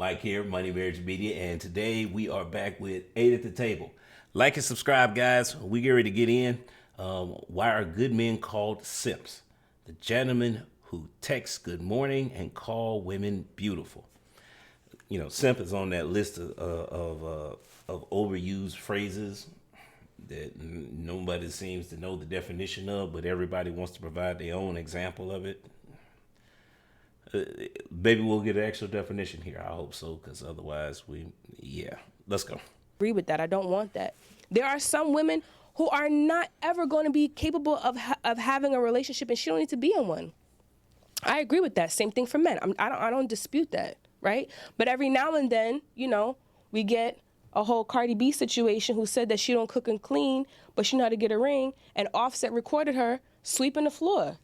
Mike here, Money Marriage Media, and today we are back with 8 at the Table. Like and subscribe, guys. We get ready to get in. Why are good men called simps? The gentlemen who text good morning and call women beautiful. You know, simp is on that list of overused phrases that nobody seems to know the definition of, but everybody wants to provide their own example of it. Maybe we'll get an actual definition here. I hope so, because otherwise let's go. Agree with that. I don't want that. There are some women who are not ever going to be capable of having a relationship, and she don't need to be in one. I agree with that. Same thing for men. I don't dispute that, right? But every now and then, you know, we get a whole Cardi B situation who said that she don't cook and clean, but she know how to get a ring, and Offset recorded her sweeping the floor.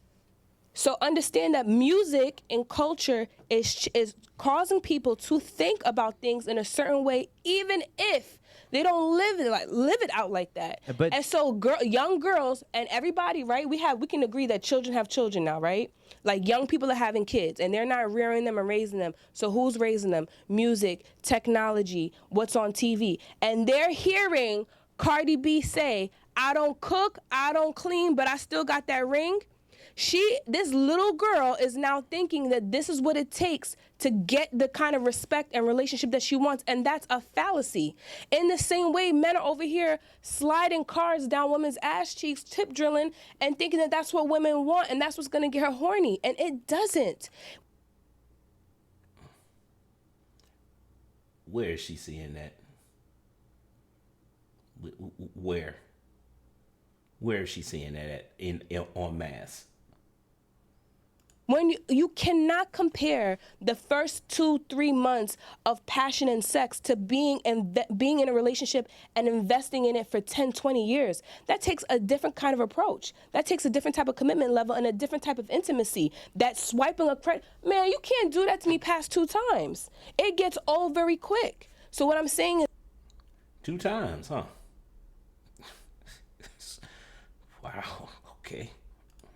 So understand that music and culture is causing people to think about things in a certain way, even if they don't live it out like that. But, and so young girls and everybody, right? We can agree that children have children now, right? Like young people are having kids and they're not rearing them and raising them. So who's raising them? Music, technology, what's on TV. And they're hearing Cardi B say, I don't cook, I don't clean, but I still got that ring. This little girl is now thinking that this is what it takes to get the kind of respect and relationship that she wants, and that's a fallacy. In the same way, men are over here sliding cards down women's ass cheeks, tip drilling, and thinking that that's what women want, and that's what's going to get her horny, and it doesn't. Where is she seeing that? Where? Where is she seeing that at in en masse? When you cannot compare the first 2-3 months of passion and sex to being in a relationship and investing in it for 10-20 years. That takes a different kind of approach. That takes a different type of commitment level and a different type of intimacy. That swiping a credit, man, you can't do that to me past 2 times. It gets old very quick. So what I'm saying is 2 times, huh? Wow, okay.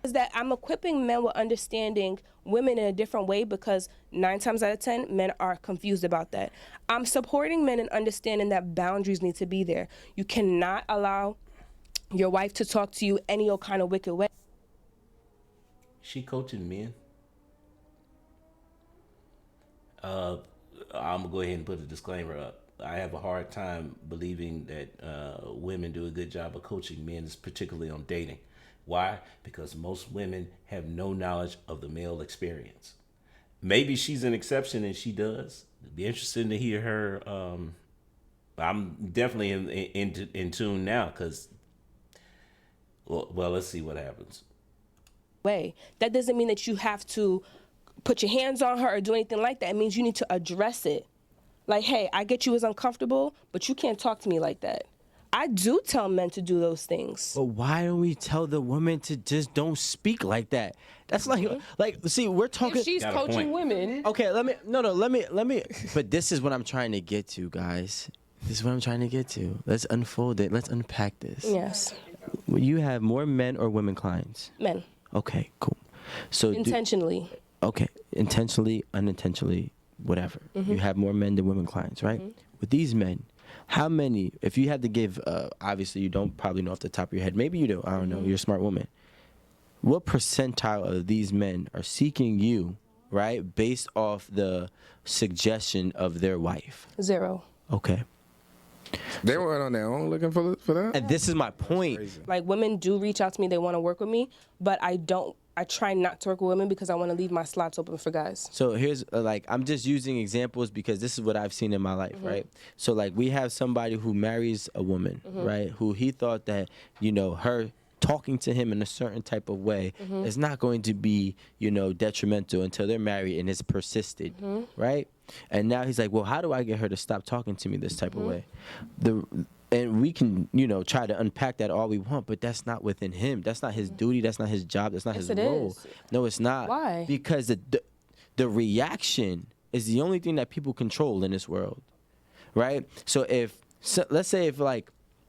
Is that I'm equipping men with understanding women in a different way because 9 times out of 10, men are confused about that. I'm supporting men in understanding that boundaries need to be there. You cannot allow your wife to talk to you any old kind of wicked way. She coaching men. I'm going to go ahead and put a disclaimer up. I have a hard time believing that women do a good job of coaching men, particularly on dating. Why? Because most women have no knowledge of the male experience. Maybe she's an exception and she does. It'd be interesting to hear her. I'm definitely in tune now because, well, let's see what happens. That doesn't mean that you have to put your hands on her or do anything like that. It means you need to address it. Like, hey, I get you as uncomfortable, but you can't talk to me like that. I do tell men to do those things. But why don't we tell the women to just don't speak like that? That's see, we're talking. If she's coaching women. Okay, let me. But this is what I'm trying to get to, guys. This is what I'm trying to get to. Let's unfold it. Let's unpack this. Yes. You have more men or women clients? Men. Okay, cool. So intentionally. Okay, intentionally, unintentionally, whatever. You have more men than women clients, right? With these men, how many, if you had to give, obviously you don't probably know off the top of your head, maybe you do, I don't know, you're a smart woman. What percentile of these men are seeking you, right, based off the suggestion of their wife? 0. Okay. They weren't on their own looking for that? And this is my point. Like, women do reach out to me, they want to work with me, but I try not to work with women because I want to leave my slots open for guys. So here's, I'm just using examples because this is what I've seen in my life, right? So, we have somebody who marries a woman, right, who he thought that, her talking to him in a certain type of way is not going to be, detrimental until they're married, and it's persisted, right? And now he's like, well, how do I get her to stop talking to me this type of way? And we can, try to unpack that all we want, but that's not within him. That's not his duty. That's not his job. That's not his role. Is. No, it's not. Why? Because the reaction is the only thing that people control in this world, right? So let's say if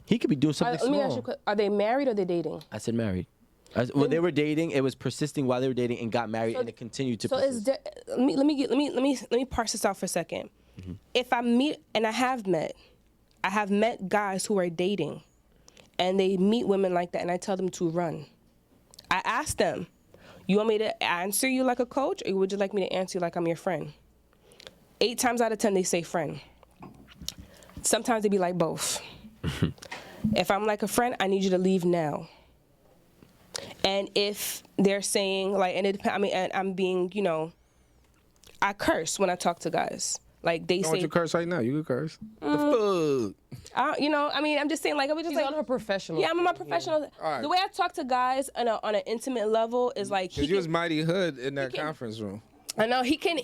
he could be doing something Let me ask you, are they married or are they dating? I said married. Well, they were dating. It was persisting while they were dating and got married, and it continued to persist. Let me parse this out for a second. If I meet, and I have met guys who are dating, and they meet women like that, and I tell them to run. I ask them, you want me to answer you like a coach, or would you like me to answer you like I'm your friend? 8 times out of 10, they say friend. Sometimes they be like both. If I'm like a friend, I need you to leave now. And if they're saying, like, and it depends, I mean, and I'm being, I curse when I talk to guys. Like, they Don't say, you curse right now? You can curse. The fuck? I'm just saying, like, I was just She's like, on her professional. yeah, I'm on my professional. All right. The way I talk to guys on an intimate level is like, Cause you was mighty hood in that conference room. I know he can,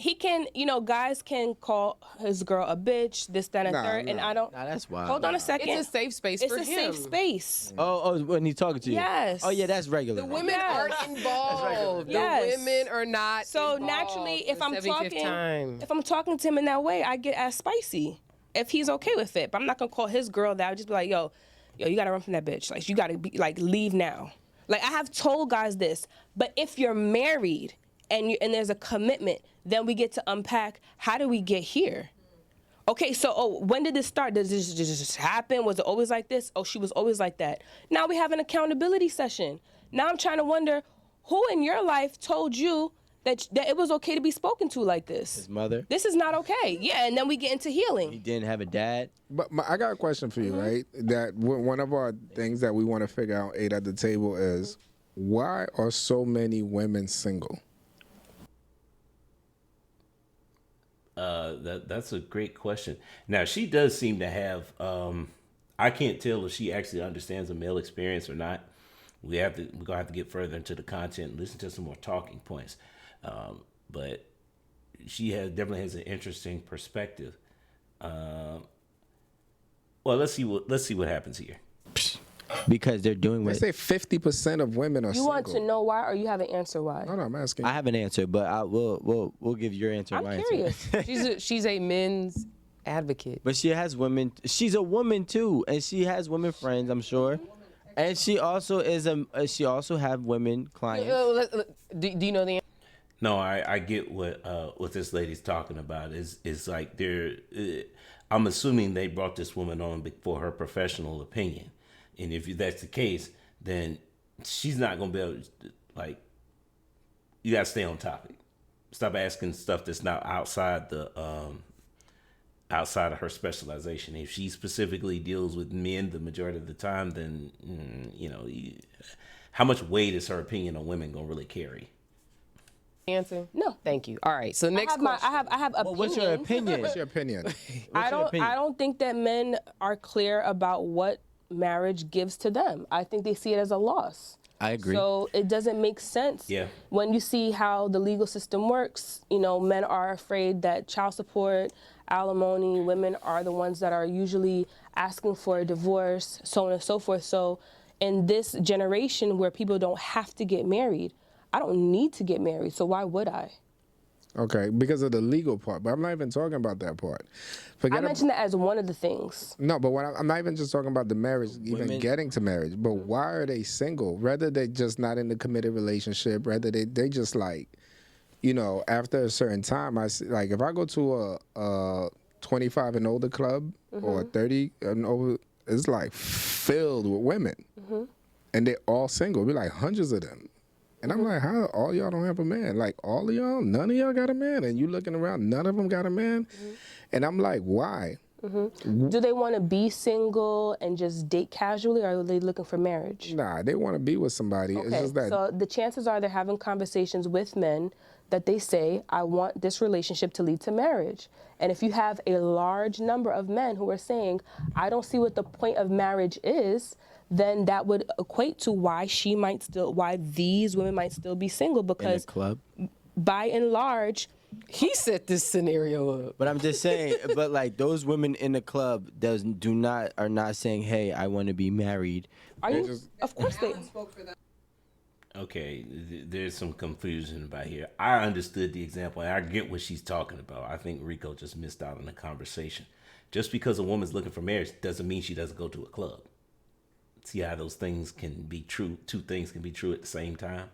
guys can call his girl a bitch, this, that, and third, and I don't. Nah, that's wild. Hold on a second. It's a safe space It's for a him. safe space. Oh, when he's talking to you. Yes. Oh yeah, that's regular. The women Yes. aren't involved. Yes. The women are not. So involved naturally, if the I'm 75th time. talking to him in that way, I get as spicy. If he's okay with it, but I'm not gonna call his girl that. I'll just be like, yo, you gotta run from that bitch. Like, you gotta be like, leave now. Like, I have told guys this, but if you're married and there's a commitment, then we get to unpack, how do we get here? Okay, so when did this start? Did this just happen? Was it always like this? Oh, she was always like that. Now we have an accountability session. Now I'm trying to wonder, who in your life told you that it was okay to be spoken to like this? His mother. This is not okay. Yeah, and then we get into He healing. didn't have a dad. But I got a question for you, right? That one of our things that we want to figure out, Eight at the Table, is why are so many women single? That's a great question. Now, she does seem to have, I can't tell if she actually understands the male experience or not. We're gonna have to get further into the content and listen to some more talking points. But she definitely has an interesting perspective. Well, let's see what happens here. Because they're doing They what say 50% of women are You single. want to know why, or you have an answer why? No, I'm asking. I have an answer, but we'll give your answer. I'm my curious. Answer. She's a men's advocate. But she has women. She's a woman too, and she has women friends, I'm sure. And she also she also have women clients. Do you know the answer? No, I get what this lady's talking about. Is like they're. I'm assuming they brought this woman on for her professional opinion, and if that's the case, then she's not gonna be able to, like. You gotta stay on topic. Stop asking stuff that's not outside outside of her specialization. If she specifically deals with men the majority of the time, then how much weight is her opinion on women gonna really carry? Answer? No. Thank you. All right. So next question. I have opinions. Well, what's your opinion? What's your opinion? I your opinion? don't think that men are clear about what marriage gives to them. I think they see it as a loss. I agree. So it doesn't make sense. Yeah. When you see how the legal system works, men are afraid that child support, alimony, women are the ones that are usually asking for a divorce, so on and so forth. So in this generation where people don't have to get married, I don't need to get married, so why would I? Okay, because of the legal part, but I'm not even talking about that part. I mentioned that as one of the things. No, but I'm not even just talking about the marriage, even Women- getting to marriage. But why are they single? Rather they just not in a committed relationship. Rather they just like, after a certain time, I see, like if I go to a 25 and older club or 30 and over, it's like filled with women, and they're all single. Be like hundreds of them. And I'm like, how all y'all don't have a man? Like all of y'all, none of y'all got a man, and you looking around, none of them got a man. And I'm like, why? Do they want to be single and just date casually, or are they looking for marriage? Nah, they want to be with somebody. It's Okay, just that. so the chances are they're having conversations with men that they say, I want this relationship to lead to marriage. And if you have a large number of men who are saying, I don't see what the point of marriage is, then that would equate to why these women might still be single, in the because club. by and large, He set this scenario up. But I'm just saying, but like those women in the club are not saying, hey, I want to be married. are you? Of course they. Okay, there's some confusion about here. I understood the example, and I get what she's talking about. I think Rico just missed out on the conversation. Just because a woman's looking for marriage doesn't mean she doesn't go to a club. See how those things can be true? Two things can be true at the same time.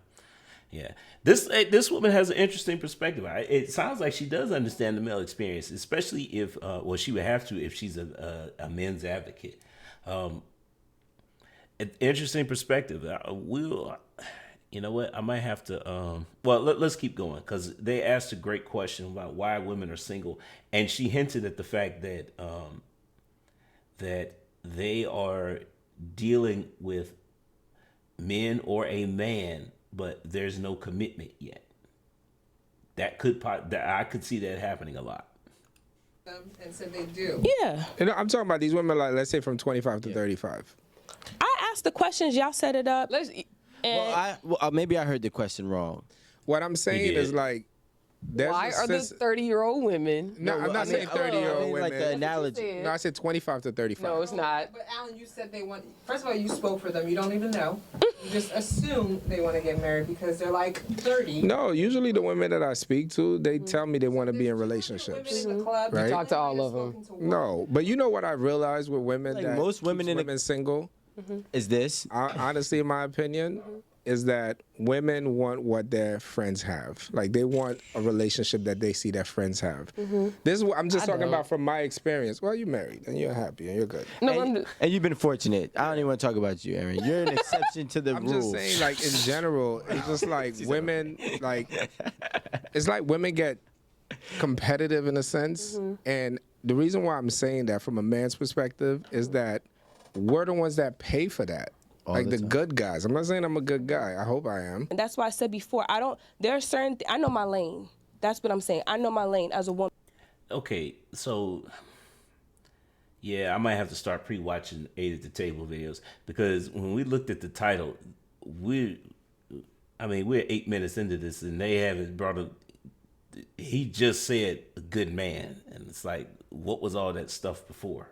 Yeah, this woman has an interesting perspective. It sounds like she does understand the male experience, especially if well, she would have to if she's a men's advocate. An interesting perspective. You know what? I might have to. Well, let's keep going because they asked a great question about why women are single, and she hinted at the fact that that they are dealing with men or a man, but there's no commitment yet. That I could see that happening a lot. And said they do. Yeah. And I'm talking about these women, like, let's say from 25 to 35. I asked the questions, y'all set it up. Let's. And Maybe I heard the question wrong. What I'm saying did. is, like, there's Why a are the sense- 30-year-old women? No, I'm not saying 30-year-old women. Like the analogy. No, I said 25 to 35. No, it's not. But Alan, you said they want. First of all, you spoke for them. You don't even know. You just assume they want to get married because they're like 30. No, usually the women that I speak to, they tell me they want to be in relationships. Women in the club, Right. you Talk to all of them. No, but you know what I realized with women Like that most women keeps in a- women single, Is this? honestly, in my opinion, is that women want what their friends have. Like they want a relationship that they see their friends have. This is what I'm just talking don't. about from my experience. Well, you're married and you're happy and you're good. No, And you've been fortunate. I don't even want to talk about you, Aaron. You're an exception to the I'm rule. just saying, like in general, it's just like women, like it's like women get competitive in a sense, and the reason why I'm saying that from a man's perspective is that we're the ones that pay for that. Like the good guys. I'm not saying I'm a good guy. I hope I am. And that's why I said before, there are certain, I know my lane. That's what I'm saying. I know my lane as a woman. Okay, so yeah, I might have to start pre-watching 8 at the Table videos because when we looked at the title, we're 8 minutes into this and they haven't brought up. He just said a good man, and it's like, what was all that stuff before?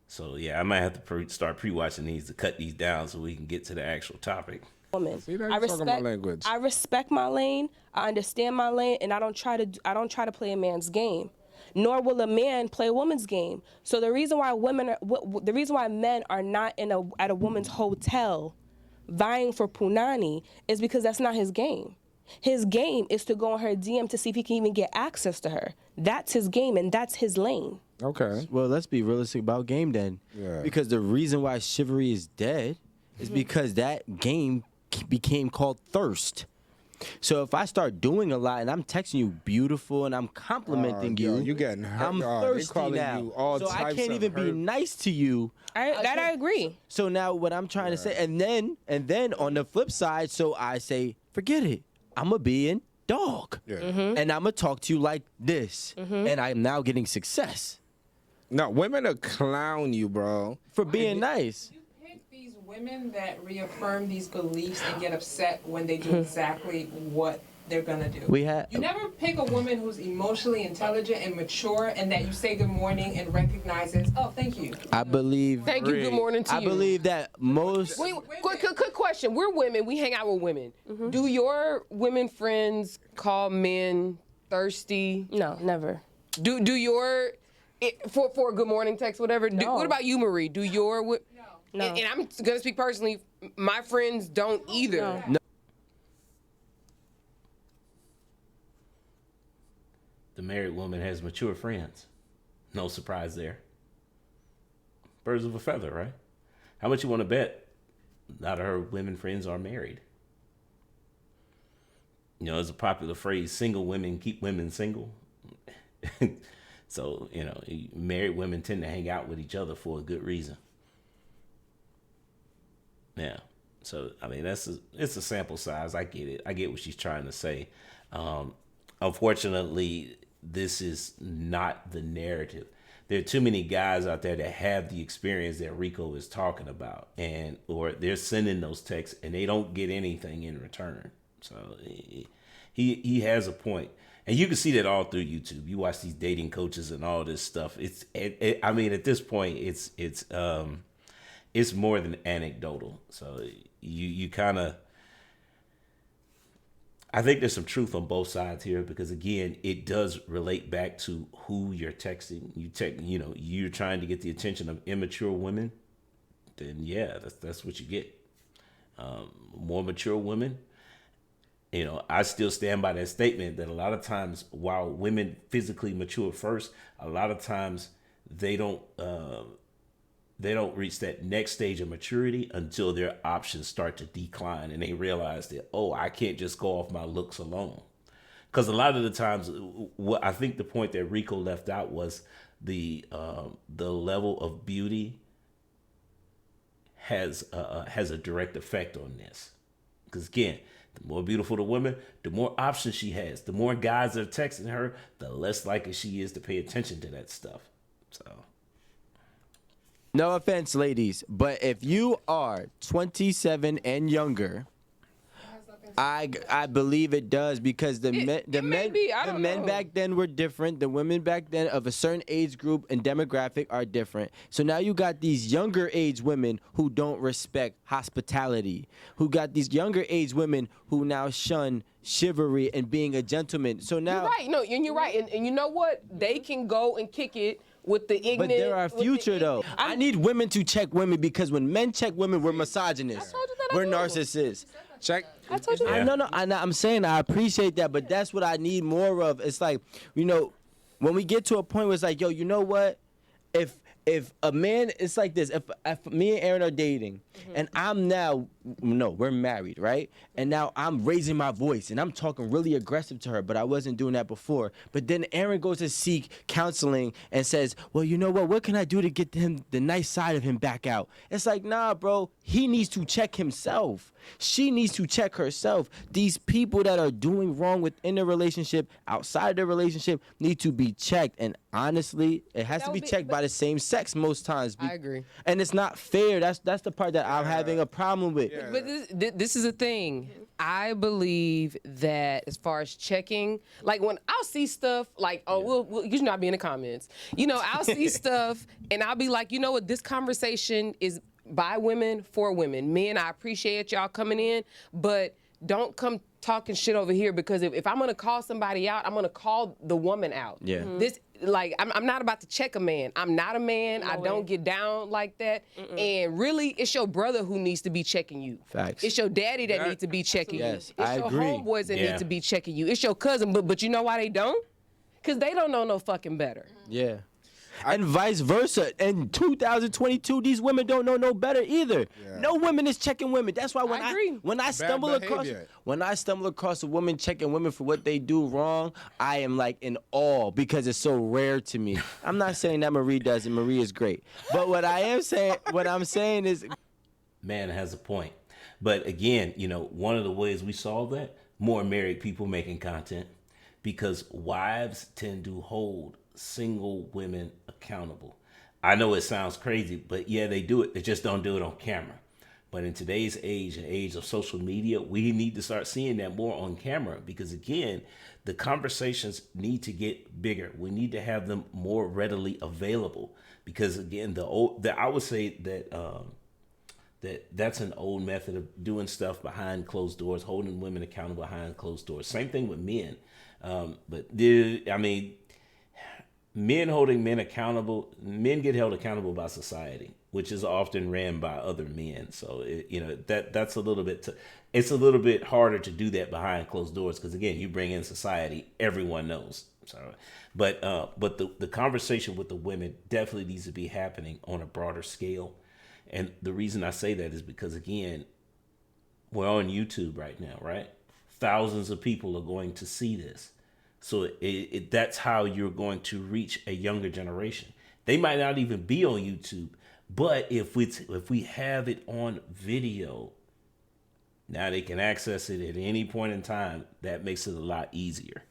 So yeah, I might have to start pre-watching these to cut these down so we can get to the actual topic. Woman. See, now you're talking about language. I respect my lane. I understand my lane, and I don't try to play a man's game. Nor will a man play a woman's game. So the reason why men are not at a woman's hotel vying for punani is because that's not his game. His game is to go on her DM to see if he can even get access to her. That's his game, and that's his lane. Okay. Well, let's be realistic about game then. Yeah. Because the reason why chivalry is dead is because that game became called thirst. So if I start doing a lot and I'm texting you beautiful and I'm complimenting yo, you, you getting hurt. I'm Oh, they thirsty calling now. you all so I types can't of even be hurt. nice to you. I agree. So now what I'm trying to say, and then on the flip side, so I say, forget it. I'm a being dog. Yeah. And I'm going to talk to you like this. And I'm now getting success No, women are clown you, bro. for being nice. You pick these women that reaffirm these beliefs and get upset when they do exactly what they're gonna do. You never pick a woman who's emotionally intelligent and mature and that you say good morning and recognizes, oh, thank you. I believe. Thank you. Good morning to you. I believe that most. Wait, quick question. We're women. We hang out with women. Do your women friends call men thirsty? No, never. Do your for a good morning text, whatever? No. What about you, Marie? Do your No. And I'm gonna speak personally. My friends don't either. No. The married woman has mature friends. No surprise there. Birds of a feather, right? How much you want to bet not her women friends are married? You know, it's a popular phrase, single women keep women single. So, you know, married women tend to hang out with each other for a good reason. Yeah. So, I mean, it's a sample size. I get it. I get what she's trying to say. Unfortunately, this is not the narrative. There are too many guys out there that have the experience that Rico is talking about, or they're sending those texts and they don't get anything in return. So he has a point, and you can see that all through YouTube. You watch these dating coaches and all this stuff. I mean, at this point, it's more than anecdotal. So you kind of. I think there's some truth on both sides here because again, it does relate back to who you're texting. You're trying to get the attention of immature women. Then yeah, that's what you get. More mature women, I still stand by that statement that a lot of times while women physically mature first, a lot of times they don't reach that next stage of maturity until their options start to decline and they realize that, oh, I can't just go off my looks alone. Because a lot of the times, what I think the point that Rico left out was the level of beauty has a direct effect on this. Because again, the more beautiful the woman, the more options she has. The more guys are texting her, the less likely she is to pay attention to that stuff. So, no offense, ladies, but if you are 27 and younger, I believe it does, because the men back then were different. The women back then of a certain age group and demographic are different. So now you got these younger age women who don't respect hospitality, who got these younger age women who now shun chivalry and being a gentleman. So now you're right. No, and you're right. And you know what? They can go and kick it with the ignorant. But there are future though. I need women to check women, because when men check women, we're misogynists. We're narcissists. Check. I told you that. I know. I'm saying I appreciate that, but that's what I need more of. It's like, when we get to a point where it's like, yo, you know what? If a man, it's like this. If me and Aaron are dating, and I'm now, we're married, right? And now I'm raising my voice and I'm talking really aggressive to her, but I wasn't doing that before. But then Aaron goes to seek counseling and says, well, you know what can I do to get him the nice side of him back out? It's like, nah, bro, he needs to check himself. She needs to check herself. These people that are doing wrong within the relationship, outside the relationship, need to be checked. And honestly, it has to be checked by the same sex most times. I agree. And it's not fair. That's the part that I'm having a problem with. Yeah. But this is a thing. I believe that as far as checking, like when I'll see stuff like, we'll you should not be in the comments. I'll see stuff and I'll be like, you know what, this conversation is by women for women. Men, I appreciate y'all coming in, but don't come talking shit over here, because if I'm gonna call somebody out, I'm gonna call the woman out. Yeah. This, like, I'm not about to check a man. I'm not a man. I don't get down like that. And really, it's your brother who needs to be checking you. Facts. It's your daddy that needs to be checking you. Yes, It's I your agree. homeboys that Yeah. need to be checking you. It's your cousin, but you know why they don't? Because they don't know no fucking better. Yeah. And vice versa. In 2022, these women don't know no better either. Yeah. No women is checking women. That's why I agree. when I stumble behavior. across a woman checking women for what they do wrong, I am like in awe, because it's so rare to me. I'm not saying that Marie does it. Marie is great. But what I'm saying is, man has a point. But again, one of the ways we solve that, more married people making content, because wives tend to hold single women accountable. I know it sounds crazy, but yeah, they do it. They just don't do it on camera. But in today's age, an age of social media, we need to start seeing that more on camera, because again, the conversations need to get bigger. We need to have them more readily available, because again, I would say that that's an old method of doing stuff behind closed doors, holding women accountable behind closed doors. Same thing with men. Men holding men accountable, men get held accountable by society, which is often ran by other men. So that's a little bit. It's a little bit harder to do that behind closed doors, because again, you bring in society, everyone knows. So, but the conversation with the women definitely needs to be happening on a broader scale. And the reason I say that is because again, we're on YouTube right now, right? Thousands of people are going to see this. So that's how you're going to reach a younger generation. They might not even be on YouTube, but if we have it on video, now they can access it at any point in time. That makes it a lot easier.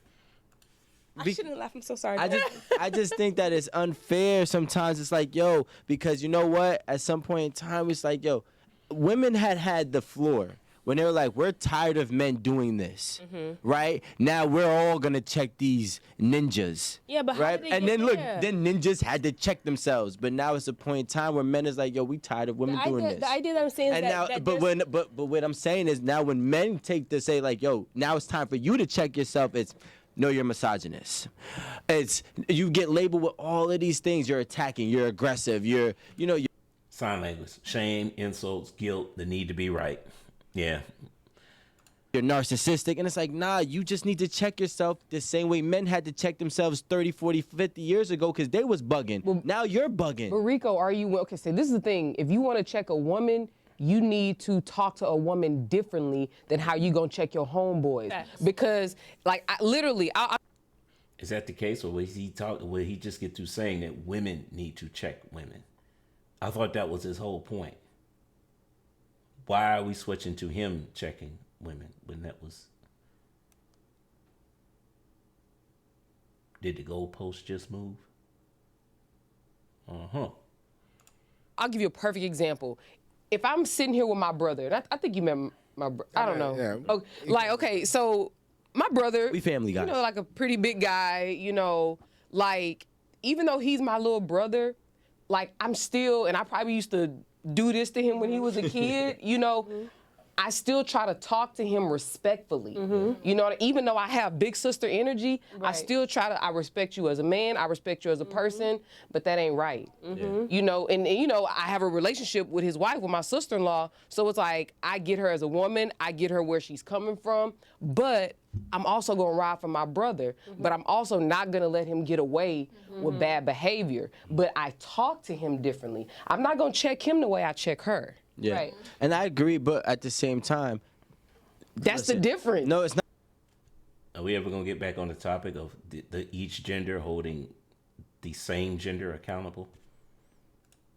I shouldn't laugh. I'm so sorry. I just think that it's unfair sometimes. It's like, yo, because you know what? At some point in time, it's like, yo, women had the floor when they were like, we're tired of men doing this, right? Now we're all gonna check these ninjas. Yeah, but how right? did they And get then look, there? then ninjas had to check themselves. But now it's a point in time where men is like, yo, we tired of women doing this. The idea that I'm saying is And now, that but what I'm saying is now when men take to say like, yo, now it's time for you to check yourself. It's no, you're misogynist. It's you get labeled with all of these things. You're attacking. You're aggressive. You're Sign language, shame, insults, guilt, the need to be right. Yeah. you're narcissistic. And it's like, nah, you just need to check yourself the same way men had to check themselves 30, 40, 50 years ago because they was bugging. Well, now you're bugging. But Rico, are you, okay, so this is the thing. If you want to check a woman, you need to talk to a woman differently than how you gonna check your homeboys. Facts. Because, like, Is that the case, or will he just get through saying that women need to check women? I thought that was his whole point. Why are we switching to him checking women when that was... Did the goalpost just move? I'll give you a perfect example. If I'm sitting here with my brother, and I think you met my brother, I don't know. Yeah. Oh, like, okay, so my brother, we family guys. You know, like a pretty big guy, you know, like, even though he's my little brother, like, I'm still, and I probably used to do this to him when he was a kid, you know, I still try to talk to him respectfully. You know, even though I have big sister energy, I still try to, I respect you as a man, I respect you as a person, but that ain't right. You know, and you know, I have a relationship with his wife, with my sister-in-law, so it's like, I get her as a woman, I get her where she's coming from, but I'm also gonna ride for my brother, but I'm also not gonna let him get away with bad behavior. But I talk to him differently. I'm not gonna check him the way I check her. Yeah. Right. And I agree, but at the same time, that's the difference. No, it's not. Are we ever gonna get back on the topic of the each gender holding the same gender accountable?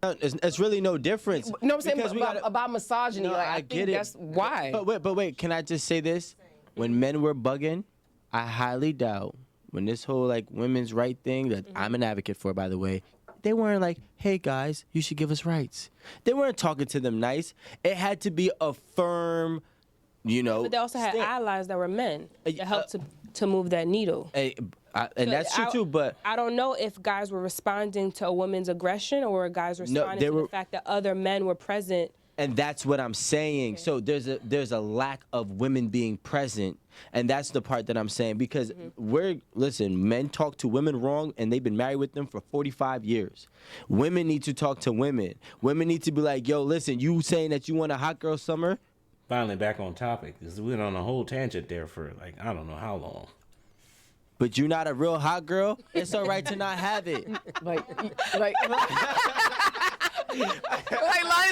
It's really no difference. No, I'm saying about misogyny. No, like, I get it. That's why. But wait, can I just say this? When men were bugging, I highly doubt when this whole like women's right thing that I'm an advocate for, by the way, they weren't like, hey guys, you should give us rights. They weren't talking to them nice. It had to be a firm, you know. But they also had allies that were men that helped to move that needle. And that's true too, but I don't know if guys were responding to a woman's aggression or guys responding to the fact that other men were present. And that's what I'm saying. Okay. So there's a lack of women being present, and that's the part that I'm saying, because listen, men talk to women wrong, and they've been married with them for 45 years. Women need to talk to women. Women need to be like, yo, listen, you saying that you want a hot girl summer? Finally back on topic, because we went on a whole tangent there for like, I don't know how long. But you're not a real hot girl? It's all right to not have it. like Lonnie's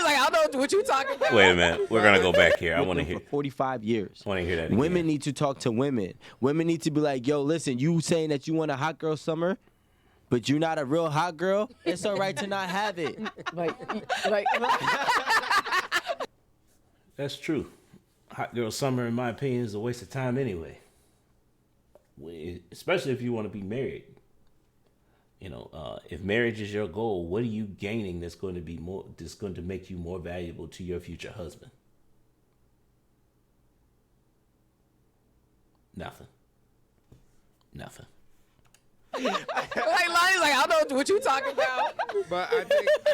like, I don't know what you talking about. Wait a minute. We're going to go back here. I want to hear. For 45 years. I want to hear that again. Women need to talk to women. Women need to be like, yo, listen, you saying that you want a hot girl summer, but you're not a real hot girl? It's all right to not have it. That's true. Hot girl summer, in my opinion, is a waste of time anyway. Especially if you want to be married. You know, if marriage is your goal, what are you gaining that's going to make you more valuable to your future husband? Nothing. Like Lonnie's like, I don't know what you talking about. But I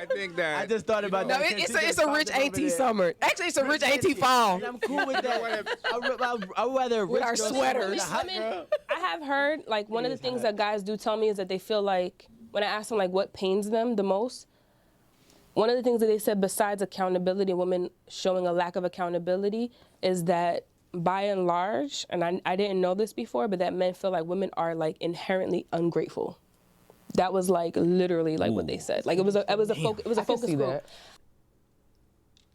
think that I just thought about no, that. It's a rich AT summer. Actually, it's a rich AT fall. And I'm cool with that. I'd rather with our girl sweaters. I have heard, like, one of the things that guys do tell me is that they feel like, when I ask them, like, what pains them the most, one of the things that they said besides accountability, women showing a lack of accountability, is that by and large, and I didn't know this before, but that men feel like women are, like, inherently ungrateful. That was, like, literally, like, what they said. Like, it was a focus group.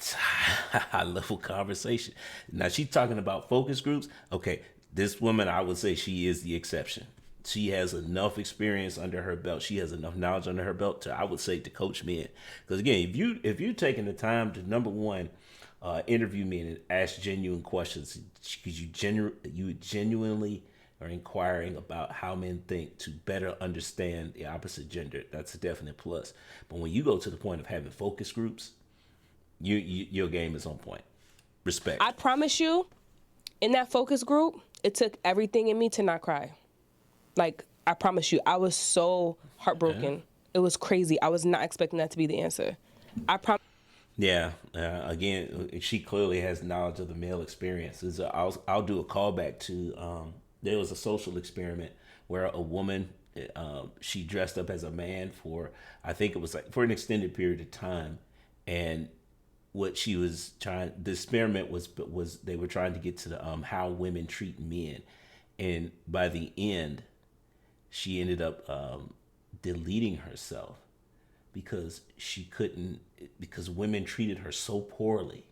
High level conversation. Now she's talking about focus groups. Okay, this woman, I would say she is the exception. She has enough experience under her belt. She has enough knowledge under her belt to, I would say, to coach men. Because again, if you're taking the time to, number one, interview me and ask genuine questions, because you genuinely are inquiring about how men think to better understand the opposite gender, that's a definite plus. But when you go to the point of having focus groups, your game is on point. Respect. I promise you, in that focus group, it took everything in me to not cry. Like, I promise you, I was so heartbroken. Yeah. It was crazy. I was not expecting that to be the answer. I promise. Yeah. Again, she clearly has knowledge of the male experience. I'll do a callback to there was a social experiment where a woman, she dressed up as a man for, I think it was like for an extended period of time, and what she was trying, the experiment was they were trying to get to the how women treat men, and by the end she ended up deleting herself because she couldn't, because women treated her so poorly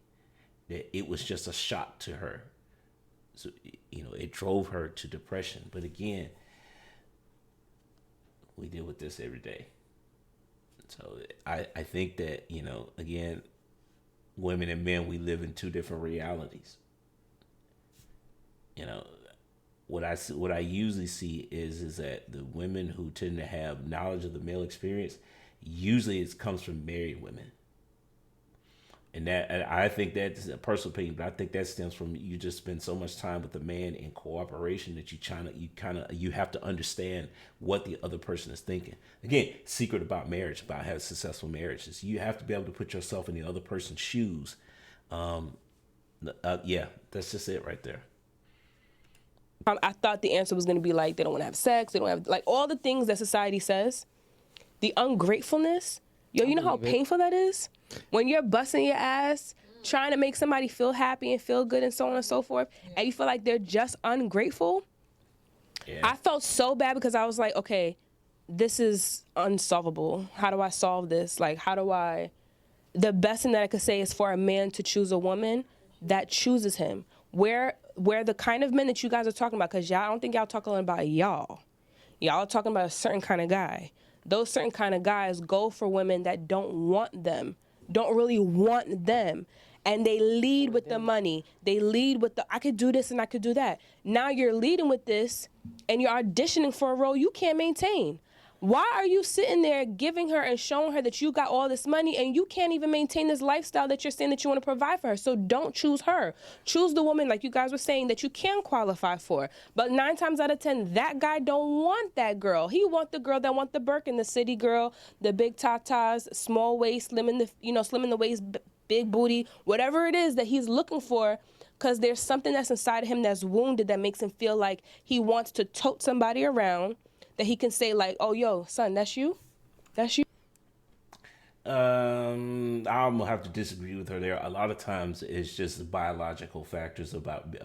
that it was just a shock to her. So it drove her to depression. But again, we deal with this every day. So I think that, again, women and men, we live in two different realities. What I usually see is that the women who tend to have knowledge of the male experience, usually it comes from married women. And I think that's a personal opinion, but I think that stems from you just spend so much time with the man in cooperation that you have to understand what the other person is thinking. Again, secret about marriage, about having successful marriages, you have to be able to put yourself in the other person's shoes. Yeah, that's just it right there. I thought the answer was going to be like, they don't want to have sex, they don't have, like, all the things that society says. The ungratefulness, you know how painful that is? When you're busting your ass, trying to make somebody feel happy and feel good and so on and so forth, and you feel like they're just ungrateful. Yeah. I felt so bad because I was like, okay, this is unsolvable. How do I solve this? Like, the best thing that I could say is for a man to choose a woman that chooses him. Where the kind of men that you guys are talking about, because I don't think y'all talking about y'all. Y'all are talking about a certain kind of guy. Those certain kind of guys go for women that don't want them, don't really want them. And they lead with the money. They lead with I could do this and I could do that. Now you're leading with this and you're auditioning for a role you can't maintain. Why are you sitting there giving her and showing her that you got all this money and you can't even maintain this lifestyle that you're saying that you want to provide for her? So don't choose her. Choose the woman, like you guys were saying, that you can qualify for. But 9 times out of 10, that guy don't want that girl. He want the girl that want the Birkin, the city girl, the big tatas, small waist, slim in the waist, big booty, whatever it is that he's looking for. Because there's something that's inside of him that's wounded that makes him feel like he wants to tote somebody around, that he can say like, oh, yo, son, that's you? That's you? I'm gonna have to disagree with her there. A lot of times it's just biological factors about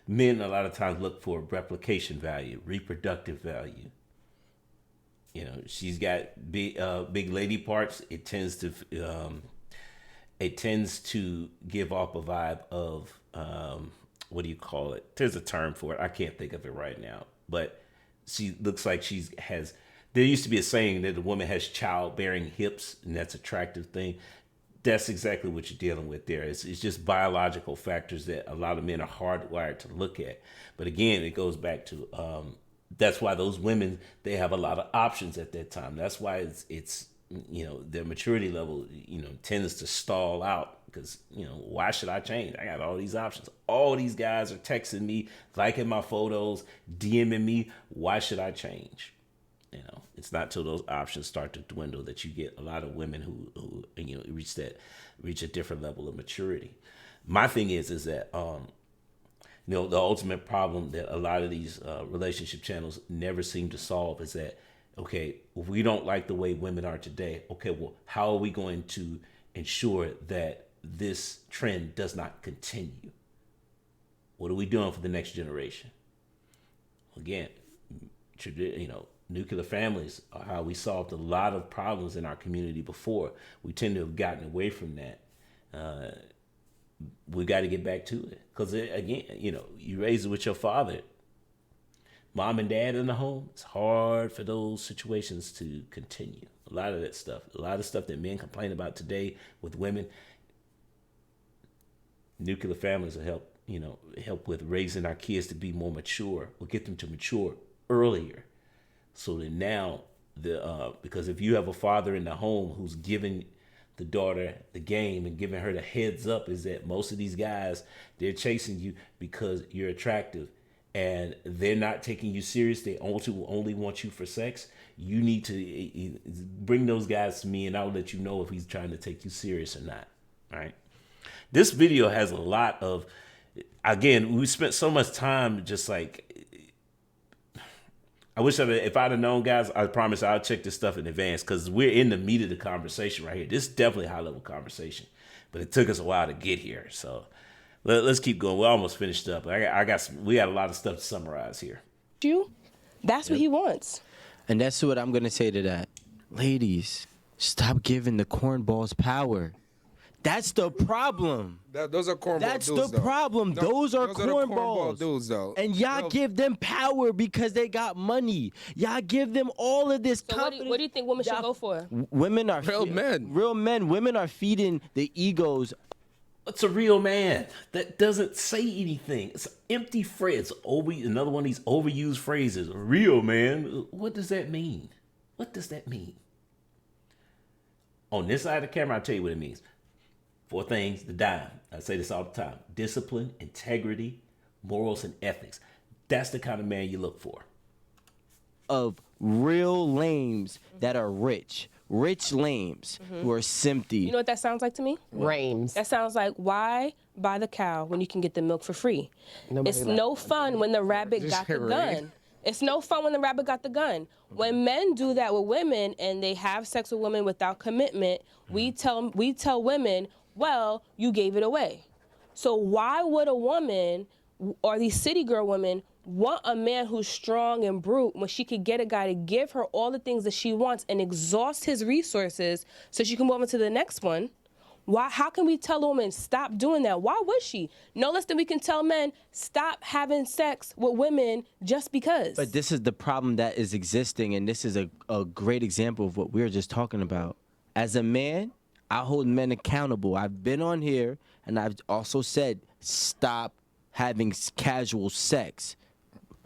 men. A lot of times look for replication value, reproductive value. She's got big lady parts. It tends to give off a vibe of what do you call it? There's a term for it. I can't think of it right now, but she looks like there used to be a saying that a woman has childbearing hips, and that's an attractive thing. That's exactly what you're dealing with there. It's just biological factors that a lot of men are hardwired to look at. But again, it goes back to that's why those women, they have a lot of options at that time. That's why it's their maturity level tends to stall out. Because, why should I change? I got all these options. All these guys are texting me, liking my photos, DMing me. Why should I change? It's not till those options start to dwindle that you get a lot of women who reach a different level of maturity. My thing is that, the ultimate problem that a lot of these relationship channels never seem to solve is that, okay, if we don't like the way women are today, okay, well, how are we going to ensure that this trend does not continue? What are we doing for the next generation? Again, nuclear families are how we solved a lot of problems in our community before. We tend to have gotten away from that. We got to get back to it. Because, again, you raised it with your father. Mom and dad in the home, it's hard for those situations to continue. A lot of that stuff, a lot of stuff that men complain about today with women, nuclear families will help with raising our kids to be more mature. We'll get them to mature earlier. So that now, because if you have a father in the home who's giving the daughter the game and giving her the heads up, is that most of these guys, they're chasing you because you're attractive and they're not taking you serious. They only want you for sex. You need to bring those guys to me and I'll let you know if he's trying to take you serious or not. All right. This video has a lot of, again, we spent so much time just like, I wish if I'd have known, guys, I promise I'll check this stuff in advance because we're in the meat of the conversation right here. This is definitely high level conversation, but it took us a while to get here. So let's keep going. We're almost finished up. We got a lot of stuff to summarize here. That's what he wants. And that's what I'm going to say to that. Ladies, stop giving the cornballs power. That's the problem. Those are cornball That's dudes, the problem. No, those are the cornballs. dudes, though. And y'all give them power because they got money. Y'all give them all of this So confidence. what do you think women should go for? Women are Real men. Real men. Women are feeding the egos. What's a real man? That doesn't say anything. It's an empty phrase. Another one of these overused phrases. A real man. What does that mean? What does that mean? On this side of the camera, I'll tell you what it means. 4 things, the dime. I say this all the time. Discipline, integrity, morals, and ethics. That's the kind of man you look for. Of real lames that are rich. Rich lames who are simpty. You know what that sounds like to me? Rames. That sounds like, why buy the cow when you can get the milk for free? It's no fun when the rabbit got the gun. It's no fun when the rabbit got the gun. When men do that with women and they have sex with women without commitment, we tell women, well, you gave it away. So why would a woman or these city girl women want a man who's strong and brute when she could get a guy to give her all the things that she wants and exhaust his resources so she can move on to the next one? How can we tell a woman, stop doing that? Why would she? No less than we can tell men, stop having sex with women just because. But this is the problem that is existing, and this is a great example of what we were just talking about. As a man, I hold men accountable. I've been on here, and I've also said, stop having casual sex.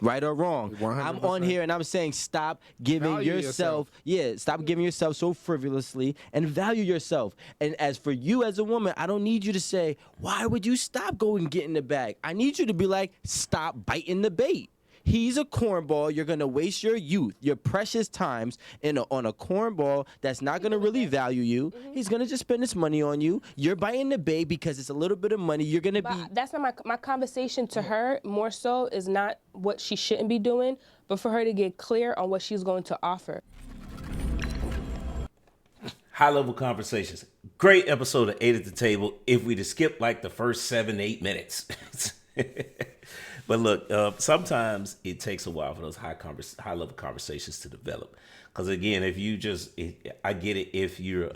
Right or wrong. 100%. I'm on here and I'm saying stop giving Value yourself. Yeah, stop giving yourself so frivolously and value yourself. And as for you as a woman, I don't need you to say, why would you stop going and getting the bag? I need you to be like, stop biting the bait. He's a cornball. You're going to waste your youth, your precious times on a cornball that's not going to really value you. He's going to just spend his money on you. You're biting the bait because it's a little bit of money. You're going to be... That's not my conversation to her, more so, is not what she shouldn't be doing, but for her to get clear on what she's going to offer. High-level conversations. Great episode of 8 at the Table if we'd have skipped like the first 7-8 minutes. But look, sometimes it takes a while for those high-level conversations to develop. Because again, I get it. If you're,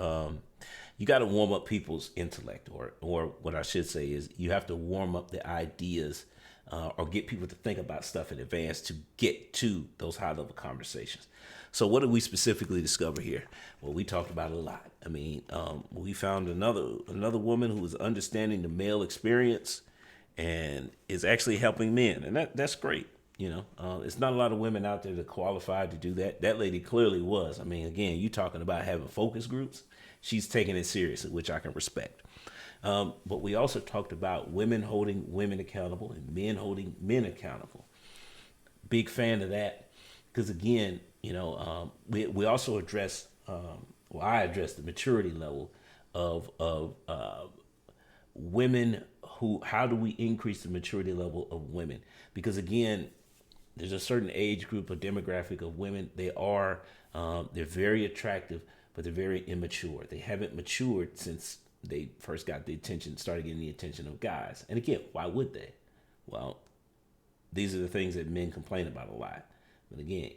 you got to warm up people's intellect, or what I should say is, you have to warm up the ideas, or get people to think about stuff in advance to get to those high-level conversations. So what did we specifically discover here? Well, we talked about a lot. I mean, we found another woman who was understanding the male experience and is actually helping men, and that's great. You know, it's not a lot of women out there that qualified to do that. That lady clearly was. I mean, again, you talking about having focus groups. She's taking it seriously, which I can respect. But we also talked about women holding women accountable and men holding men accountable. Big fan of that, because again, you know, we also address, I address the maturity level of women. How do we increase the maturity level of women? Because again, there's a certain age group or demographic of women. They're very attractive, but they're very immature. They haven't matured since they first started getting the attention of guys. And again, why would they? Well, these are the things that men complain about a lot. But again,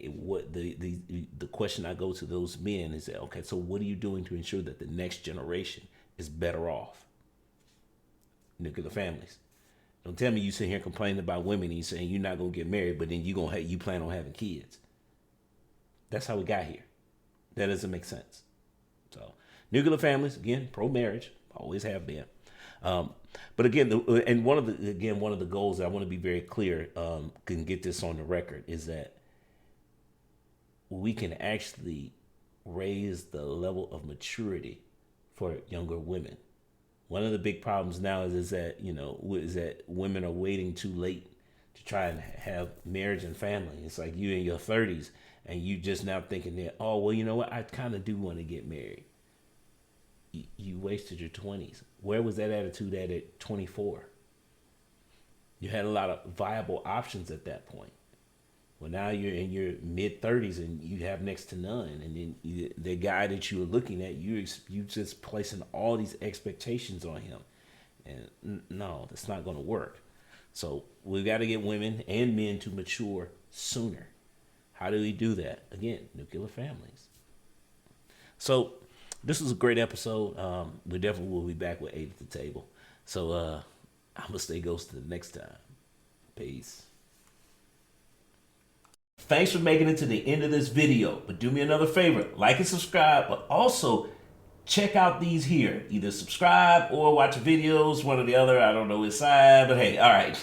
the question I go to those men is that, okay, so what are you doing to ensure that the next generation is better off? Nuclear families. Don't tell me you sit here complaining about women and you saying you're not gonna get married, but then you plan on having kids. That's how we got here. That doesn't make sense. So nuclear families, again, pro-marriage, always have been. But again, one of the goals that I want to be very clear, can get this on the record, is that we can actually raise the level of maturity for younger women. One of the big problems now is that women are waiting too late to try and have marriage and family. It's like you in your 30s and you just now thinking that, oh, well, you know what? I kind of do want to get married. You wasted your 20s. Where was that attitude at 24? You had a lot of viable options at that point. Well, now you're in your mid-30s and you have next to none, and then the guy that you were looking at, you just placing all these expectations on him, and no, that's not going to work. So we got to get women and men to mature sooner. How do we do that? Again, nuclear families. So this was a great episode. We definitely will be back with 8 at the table. So I'm gonna stay ghosted next time. Peace. Thanks for making it to the end of this video, but do me another favor, like and subscribe, but also check out these here. Either subscribe or watch videos, one or the other. I don't know which side, but hey, all right.